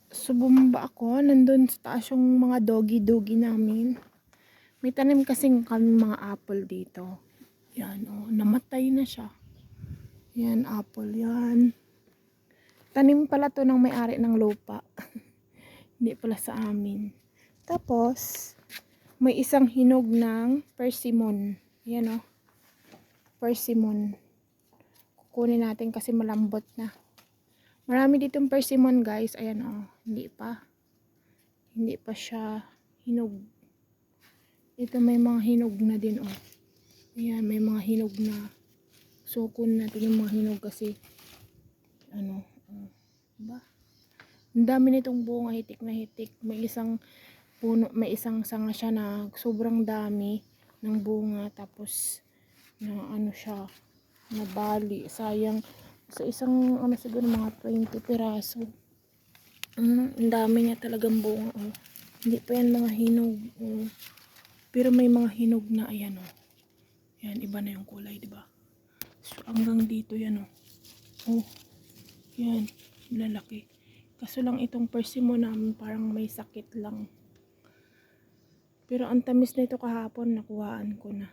So, bumaba ako. Nandun sa taas yung mga doggy namin. May tanim kasing kami mga apple dito. Yan, oh. Namatay na siya. Yan, apple. Yan. Tanim pala to ng may-ari ng lupa. Hindi pala sa amin. Tapos, may isang hinog ng persimmon. Yan, oh. Persimmon. Kukunin natin kasi malambot na. Marami ditong persimmon, guys. Ayan, oh. Hindi pa siya hinog. Ito may mga hinog na din, oh. Ayan, may mga hinog na. Sukun natin yung mga hinog kasi ano, diba? Ang dami nitong bunga, hitik na hitik. May isang puno, may isang sanga siya na sobrang dami ng bunga, tapos na ano siya, nabali. Sayang sa isang ano, siguro mga 20 piraso. Ang dami niya talagang bunga, oh. Hindi pa yan mga hinog, oh. Pero may mga hinog na, ayan, oh. Yan, iba na yung kulay, diba? So, hanggang dito yan, oh. Oh, yan, lalaki. Kaso lang itong persimmon namin parang may sakit lang. Pero ang tamis na ito kahapon, nakuhaan ko na.